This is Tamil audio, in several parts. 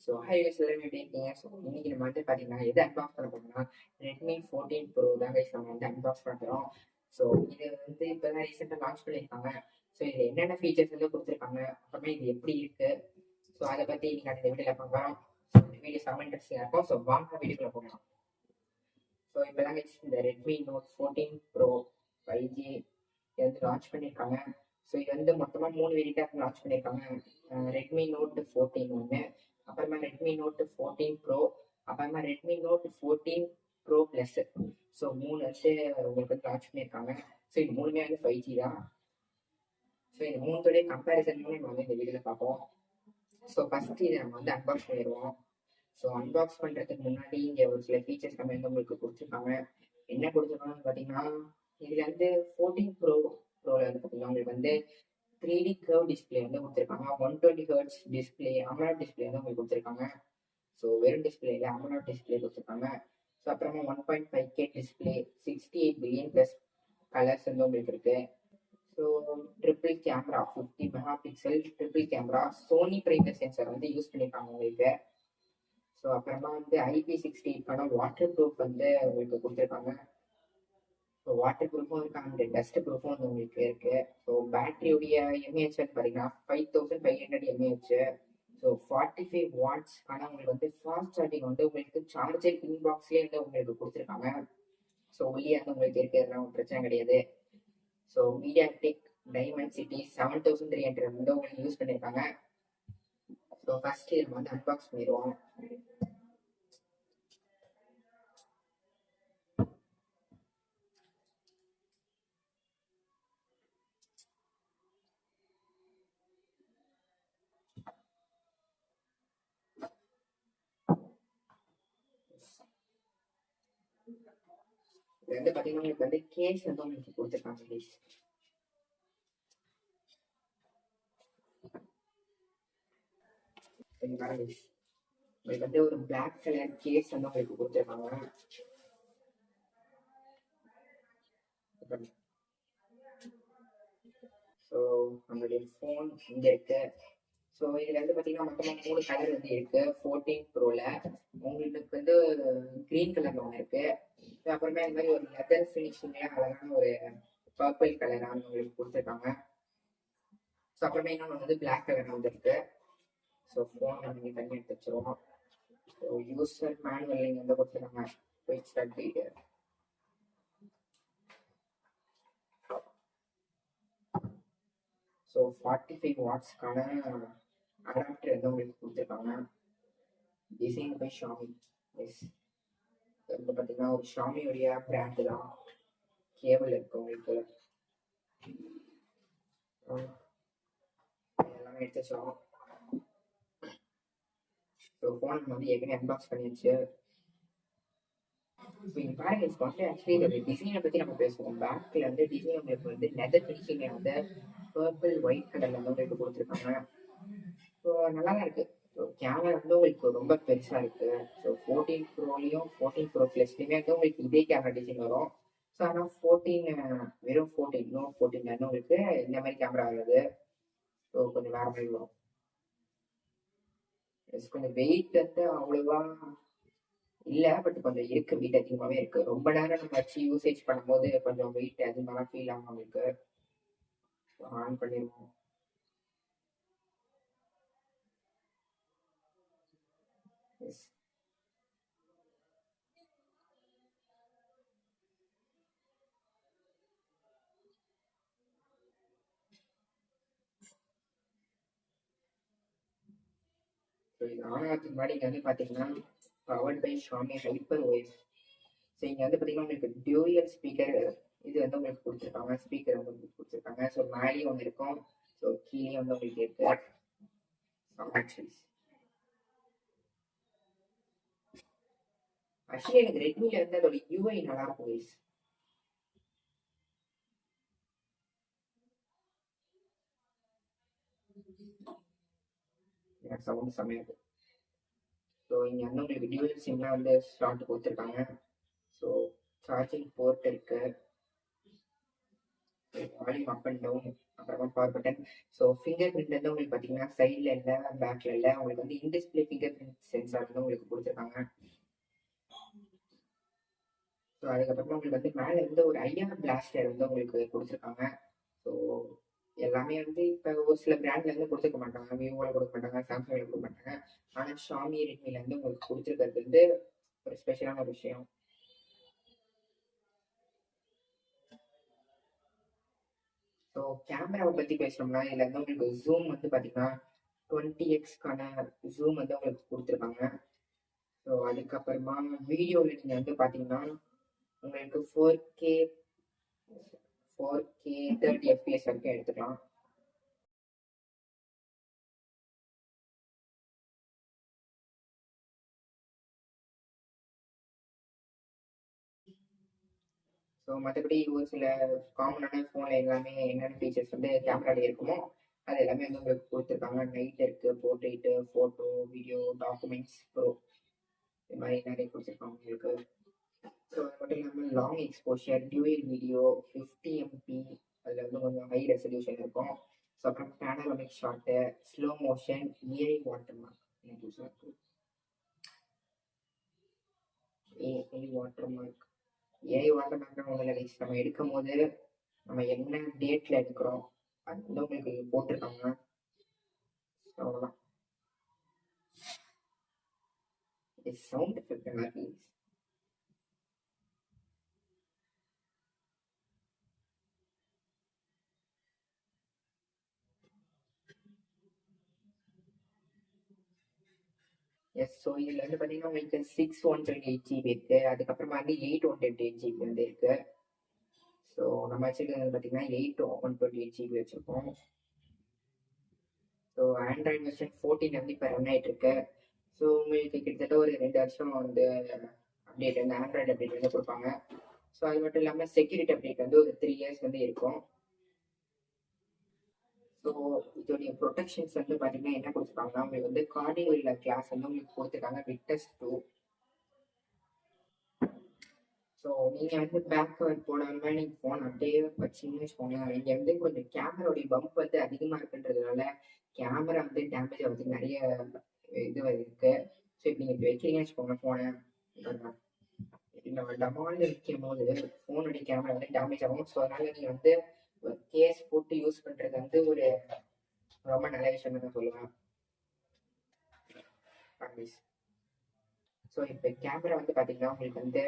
ஸோ ஹை எல்லாரும் எப்படி இருக்கீங்க? ஸோ இன்னைக்கு நம்ம வந்து பார்த்தீங்கன்னா எது அன்பாக்ஸ் பண்ண போறோம்னா ரெட்மி 14 ப்ரோ தான் கைஸ் நம்ம வந்து அன்பாக்ஸ் பண்ணுறோம். ஸோ இது வந்து இப்போ தான் ரீசெண்டாக லான்ச் பண்ணியிருக்காங்க. ஸோ இது என்னென்ன ஃபீச்சர்ஸ் வந்து கொடுத்துருக்காங்க, அப்புறமே இது எப்படி இருக்கு, ஸோ அதை பற்றி இன்னைக்கு அந்த வீடியோவில் பார்க்குறோம். ஸோ இந்த வீடியோ செம்ம இன்ட்ரெஸ்டிங்காக இருக்கும். ஸோ வாங்க வீடியோக்குள்ள போகலாம். ஸோ இப்போ தான் கைஸ் இந்த ரெட்மி நோட் 14 ப்ரோ 5G இது வந்து லான்ச் பண்ணியிருக்காங்க. ஸோ இது வந்து மொத்தமாக 3 வேரியண்ட்டாக லான்ச் பண்ணியிருக்காங்க. ரெட்மி நோட் 14 ஒன்று, அப்புறமா ரெட்மி நோட் 14 ப்ரோ, அப்புறமா Redmi Note 14 pro plus. So 3 வந்து உங்களுக்கு வந்து லான்ச் பண்ணியிருக்காங்க. ஸோ இது மூணுமே வந்து 5G தான். ஸோ இந்த மூணுத்தோடைய கம்பேரிசன் நம்ம வந்து இந்த வீடியோவில் பார்ப்போம். ஸோ ஃபஸ்ட்டு இதை நம்ம வந்து அன்பாக்ஸ் பண்ணிடுவோம். ஸோ அன்பாக்ஸ் பண்ணுறதுக்கு முன்னாடி இங்கே ஒரு சில ஃபீச்சர்ஸ் நம்ம வந்து உங்களுக்கு கொடுத்துருக்காங்க. என்ன கொடுத்துருக்காங்கன்னு பார்த்தீங்கன்னா, இதில் வந்து 14 ப்ரோவில் வந்து பார்த்தீங்கன்னா உங்களுக்கு வந்து 3D கர்வ் டிஸ்பிளே வந்து கொடுத்துருக்காங்க. 120 ஹெர்ட்ஸ் டிஸ்பிளே, அமோலட் டிஸ்பிளே வந்து உங்களுக்கு கொடுத்துருக்காங்க. ஸோ வெறும் டிஸ்பிளேல அமோலட் டிஸ்பிளே கொடுத்துருக்காங்க. ஸோ அப்புறமா 1.5K display, 68 billion plus colours வந்து உங்களுக்கு இருக்கு. So triple camera, 50 megapixel triple camera, Sony primary sensor வந்து யூஸ் பண்ணியிருக்காங்க உங்களுக்கு. ஸோ அப்புறமா வந்து IP68 வாட்டர் ப்ரூஃப் வந்து உங்களுக்கு கொடுத்துருக்காங்க. ஸோ வாட்டர் ப்ரூஃபும் இருக்காங்க, டஸ்ட் ப்ரூஃபும் வந்து உங்களுக்கு இருக்கு. ஸோ பேட்டரியுடைய எம்ஏஹெச் வந்து பார்த்தீங்கன்னா 5500 எம்ஏஹெச். So 45 watts. ஆனால் உங்களுக்கு வந்து ஃபாஸ்ட் சார்ஜிங் வந்து உங்களுக்கு சார்ஜர் இன்பாக்ஸ்லேயே வந்து உங்களுக்கு கொடுத்துருக்காங்க. ஸோ உள்ளே வந்து உங்களுக்கு இருக்கிறதுலாம் ஒரு பிரச்சனை கிடையாது. ஸோ மீடியாடெக் டைமென்சிட்டி 7300 வந்து உங்களுக்கு யூஸ் பண்ணியிருக்காங்க. ஸோ ஃபர்ஸ்ட் நம்ம வந்து அன்பாக்ஸ் பண்ணிடுவோம். இது வந்து பார்த்தீங்கன்னா உங்களுக்கு வந்து கேஸ் வந்து உங்களுக்கு கொடுத்துருக்காங்க ப்ளீஸ். உங்களுக்கு வந்து ஒரு பிளாக் கலர் கேஸ் வந்து உங்களுக்கு கொடுத்துருக்காங்க. ஸோ நம்மளுடைய ஃபோன் இங்கே இருக்கு. ஸோ இதில் வந்து பார்த்தீங்கன்னா மொத்தமாக 3 கலர் வந்து இருக்கு. 14 ப்ரோவில் உங்களுக்கு வந்து க்ரீன் கலரில் ஒன்று இருக்கு. அப்புறமே இந்த மாதிரி ஒரு லெதர் ஃபினிஷிங்கில் அழகான ஒரு பர்பிள் கலராக உங்களுக்கு கொடுத்துருக்காங்க. ஸோ அப்புறமே இன்னொன்று வந்து பிளாக் கலர் வந்து இருக்கு. ஸோ ஃபோன் நம்ம தண்ணி எடுத்து வச்சிருவோம். ஸோ யூசர் மேனுவல் நீங்கள் வந்து கொடுத்துருக்காங்க. Quick start video. ஸோ 45 வாட்ஸ்க்கான அடாப்டர் வந்து உங்களுக்கு கொடுத்துருக்காங்க. Design by Xiaomi. எஸ், வந்து பார்த்தீங்கன்னா ஒரு ஷாமியோடைய பிராண்டு தான். கேபிள் இருக்கு உங்களுக்கு. எல்லாமே எடுத்து வச்சோம். ஸோ ஃபோன் வந்து ஏற்கனவே அன்பாக்ஸ் பண்ணிடுச்சு. இப்போ இங்கே பாருங்க, இப்போ வந்து ஆக்சுவலி இதோட டிசைனை பற்றி நம்ம பேசுவோம். பேக்கில் வந்து டிசைன் உங்களுக்கு வந்து லெதர் ஃபினிஷிங்கில் வந்து பர்பிள் ஒயிட் கலரில் வந்து உங்களுக்கு கொடுத்துருக்காங்க. ஸோ நல்லா தான் இருக்குது. ஸோ கேமரா வந்து உங்களுக்கு ரொம்ப பெருசாக இருக்குது. ஸோ 14 ப்ரோலையும் 14 ப்ரோ ப்ளஸ்லையுமே வந்து உங்களுக்கு இதே கேமரா டிசைன் வரும். ஸோ ஆனால் 14 வெறும் 14 நோ 14 வந்து உங்களுக்கு இந்த மாதிரி கேமரா ஆகுது. ஸோ கொஞ்சம் வேறு மாதிரி வரும். கொஞ்சம் வெயிட் வந்து அவ்வளோவா இல்லை, பட் கொஞ்சம் இருக்கு, வெயிட் அதிகமாகவே இருக்கு. ரொம்ப நேரம் நம்ம வச்சு யூசேஜ் பண்ணும்போது கொஞ்சம் வெயிட் அதிகமாக ஃபீல் ஆகும் உங்களுக்கு. ஆன் பண்ணிடுவோம். எஸ், ஸோ இது ஆன் ஆகிறதுக்கு முன்னாடி இங்கே வந்து பார்த்தீங்கன்னா powered by Xiaomi Hyper OS. So இங்கே வந்து பார்த்தீங்கன்னா உங்களுக்கு டியூயல் ஸ்பீக்கர் இது வந்து உங்களுக்கு கொடுத்துருக்காங்க. ஸ்பீக்கர் வந்து உங்களுக்கு கொடுத்துருக்காங்க. ஸோ மேலேயும் ஒன்று இருக்கும். ஸோ கீழே வந்து உங்களுக்கு இருக்கு. ஆக்சுவலி எனக்கு ரெட்மியில் வந்து அதோட யூஐ நல்லா இருக்கும் கைஸ். எனக்கு சவுண்ட் செம்மையாக இருக்கு. ஸோ இங்கே வந்து உங்களுக்கு டியூயல் சிம்லாம் வந்து ஸ்லாட் கொடுத்துருக்காங்க. ஸோ சார்ஜிங் போர்ட் இருக்கு, வால்யூம் அப் அண்ட் டவுன், அப்புறமா power button. So finger print வந்து உங்களுக்கு பார்த்தீங்கன்னா சைடில் இல்லை, பேக்கில் இல்லை. உங்களுக்கு வந்து இன்டிஸ்பிளே ஃபிங்கர் பிரிண்ட் சென்சார் வந்து உங்களுக்கு கொடுத்துருக்காங்க. ஸோ அதுக்கப்புறமா உங்களுக்கு வந்து மேலே வந்து ஒரு ஐஆர் பிளாஸ்டர் வந்து உங்களுக்கு கொடுத்துருக்காங்க. ஸோ எல்லாமே வந்து இப்போ ஒரு சில பிராண்ட்ல இருந்து கொடுத்துருக்க மாட்டாங்க, விவோவில் கொடுக்க மாட்டாங்க, சாம்சங்ல கொடுக்க மாட்டாங்க. ஆனால் ஷாமி ரெட்மில இருந்து உங்களுக்கு கொடுத்துருக்கிறது வந்து ஒரு ஸ்பெஷலான ஒரு விஷயம். ஸோ கேமராவை பற்றி பேசணும்னா இதில் வந்து உங்களுக்கு ஜூம் வந்து பார்த்தீங்கன்னா 20x ஜூம் வந்து உங்களுக்கு கொடுத்துருக்காங்க. ஸோ அதுக்கப்புறமா வீடியோவில் நீங்கள் வந்து பார்த்தீங்கன்னா உங்களுக்கு 4K 30 FPS வரைக்கும் எடுத்துக்கலாம். ஸோ மற்றபடி ஒரு சில காமனான ஃபோனில் எல்லாமே என்னென்ன ஃபீச்சர்ஸ் வந்து கேமராவில் இருக்குமோ அது எல்லாமே வந்து உங்களுக்கு கொடுத்துருக்காங்க. நைட் இருக்குது, portrait, photo, video, documents, bro, இது மாதிரி நிறைய கொடுத்துருக்காங்க உங்களுக்கு. ஸோ அது மட்டும் இல்லாமல் long exposure, dual video, 50 MP, அதில் வந்து கொஞ்சம் ஹை ரெசல்யூஷன் இருக்கும். ஸோ அப்புறம் panoramic shot, slow motion, AI water mark, AI water mark AI water mark ஒன்றும் இல்லை. நம்ம எடுக்கும் போது நம்ம என்ன டேட்டில் எடுக்கிறோம் அது வந்து உங்களுக்கு போட்டிருக்காங்க. அவ்வளோதான். சவுண்ட் எஃபெக்ட் நல்லா இருக்கு. எஸ், ஸோ இதில் வந்து பார்த்தீங்கன்னா உங்களுக்கு 6/128 GB இருக்குது. அதுக்கப்புறமா வந்து 8/128 GB வந்து இருக்குது. ஸோ நம்ம வச்சுருக்கிறது பார்த்தீங்கன்னா 8/128 GB வச்சுருக்கோம். ஸோ ஆண்ட்ராய்டு வெர்ஷன் 14 வந்து இப்போ ரன் ஆகிட்டு இருக்கு. ஸோ உங்களுக்கு கிட்டத்தட்ட ஒரு 2 வருஷம் வந்து அப்டேட் வந்து ஆண்ட்ராய்டு அப்டேட் வந்து கொடுப்பாங்க. ஸோ அது மட்டும் இல்லாமல் செக்யூரிட்டி அப்டேட் வந்து ஒரு 3 years வந்து இருக்கும். ஸோ இதோடைய ப்ரொடெக்ஷன்ஸ் வந்து பார்த்தீங்கன்னா என்ன கொடுத்துருக்காங்கன்னா உங்களுக்கு வந்து கார்டியோல கிளாஸ் வந்து உங்களுக்கு கொடுத்துருக்காங்க விக்டஸ் 2. ஸோ நீங்கள் வந்து பேக் கவர் போடாமல் நீங்கள் ஃபோன் அப்படியே வச்சிங்கன்னு வச்சுக்கோங்களேன், இங்கே வந்து கொஞ்சம் கேமராவுடைய பம்ப் வந்து அதிகமாக இருக்குன்றதுனால கேமரா வந்து டேமேஜ் ஆகிறதுக்கு நிறைய இது இருக்கு. ஸோ இப்போ நீங்கள் இப்போ வைக்கிறீங்கன்னு வச்சுக்கோங்க ஃபோனை, நம்ம டமால்னு வைக்கும் போது ஃபோனுடைய கேமரா வந்து டேமேஜ் ஆகும். ஸோ அதனால நீங்கள் வந்து கேஸ் போட்டு யூஸ் பண்ணுறது வந்து ஒரு ரொம்ப நல்ல விஷயம் தான் சொல்லுவேன். ஸோ இப்போ கேமரா வந்து பார்த்தீங்கன்னா உங்களுக்கு வந்து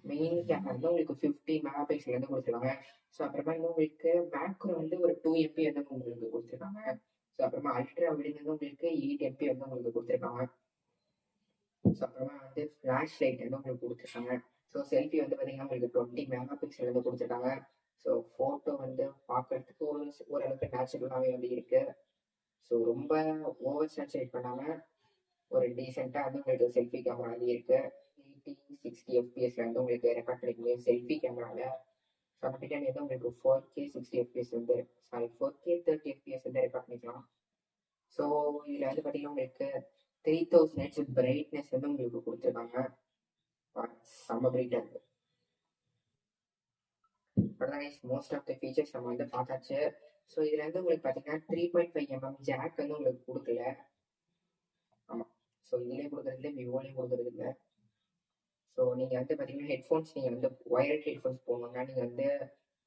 மெயின் கேமரா வந்து உங்களுக்கு 50 MP வந்து கொடுத்துருக்காங்க. ஸோ அப்புறமா வந்து உங்களுக்கு மேக்ரோ வந்து ஒரு 2 MP வந்து உங்களுக்கு கொடுத்துருக்காங்க. ஸோ அப்புறமா அல்ட்ரா வைட் வந்து உங்களுக்கு 8 MP வந்து உங்களுக்கு கொடுத்துருக்காங்க. ஸோ அப்புறமா வந்து ஃப்ளாஷ் லைட் வந்து உங்களுக்கு கொடுத்துருக்காங்க. ஸோ செல்ஃபி வந்து பார்த்தீங்கன்னா உங்களுக்கு 20 MP வந்து கொடுத்துருக்காங்க. ஸோ ஃபோட்டோ வந்து பார்க்கறதுக்கு ஓரளவுக்கு நேச்சுரலாகவே வந்து இருக்கு. ஸோ ரொம்ப ஓவர் சேச்சுரேட் பண்ணாமல் ஒரு டீசெண்டாக வந்து உங்களுக்கு செல்ஃபி கேமரா வந்து இருக்கு. 80-60 FPS வந்து உங்களுக்கு ரெக்கார்ட் பண்ணிக்கக்கூடிய செல்ஃபி கேமராவில். ஸோ அந்த பின்னாடி வந்து உங்களுக்கு 4K 60 FPS வந்து 4K 30 FPS வந்து ரெக்கார்ட் பண்ணிக்கலாம். ஸோ இதில் வந்து பார்த்தீங்கன்னா உங்களுக்கு 3000 nits பிரைட்னஸ் வந்து உங்களுக்கு கொடுத்துருக்காங்க. செம்ம பிரைட்டாக இருக்கு. அவ்வளோதான் மோஸ்ட் ஆஃப் த ஃபீச்சர்ஸ் நம்ம வந்து பார்த்தாச்சு. ஸோ இதில் வந்து உங்களுக்கு பார்த்தீங்கன்னா 3.5 mm ஜாக் வந்து உங்களுக்கு கொடுக்கல. ஆமாம், ஸோ இதுலேயும் கொடுக்குறதுல விவோலையும் கொடுக்குறது இல்லை. ஸோ நீங்கள் வந்து பார்த்தீங்கன்னா ஹெட்ஃபோன்ஸ் நீங்கள் வந்து ஒயர்ட் ஹெட்ஃபோன்ஸ் போகணுன்னா நீங்கள் வந்து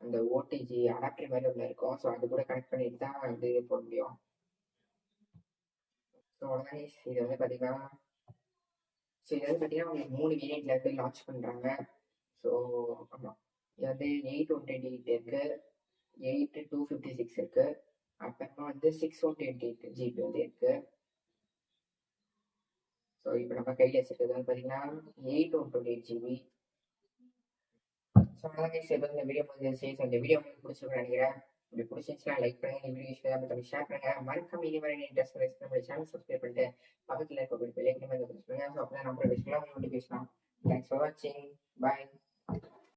அந்த ஓடிஜி அடாப்டர் மாதிரி ஒன்று இருக்கும். ஸோ அது கூட கனெக்ட் பண்ணிட்டு தான் வந்து போட முடியும். ஸோ அவ்வளோதான். இது வந்து பார்த்தீங்கன்னா உங்களுக்கு 3 வேரியண்ட்ல இருந்து லான்ச் பண்ணுறாங்க. ஸோ ஆமாம், இது வந்து 8/128 இருக்கு, 8/256 இருக்கு, அப்புறமா வந்து 6/128 GB வந்து இருக்கு. ஸோ இப்போ நம்ம கையில் வச்சுருக்கிறது வந்து பார்த்தீங்கன்னா 8/128 GB. ஸோ அவ்வளோதான் இப்போ இந்த வீடியோ முடிஞ்சிருச்சு. ஸோ இந்த வீடியோ உங்களுக்கு பிடிச்சிருக்குன்னு நினைக்கிறேன். இப்படி பிடிச்சிருந்துச்சுன்னா லைக் பண்ணுங்க, இந்த வீடியோ ஷேர் பண்ணுங்க, மறக்காம இனி வரை இன்ட்ரெஸ்ட் நம்ம சேனல் சப்ஸ்கிரைப் பண்ணிட்டு பக்கத்தில் இருக்க பெல் ஐக்கன் வந்து ப்ரெஸ் பண்ணுங்க. ஸோ அப்போ தான் நம்மளோட விஷயம் நோட்டிஃபிகேஷன். தேங்க்ஸ் ஃபார் வாட்சிங். பாய்.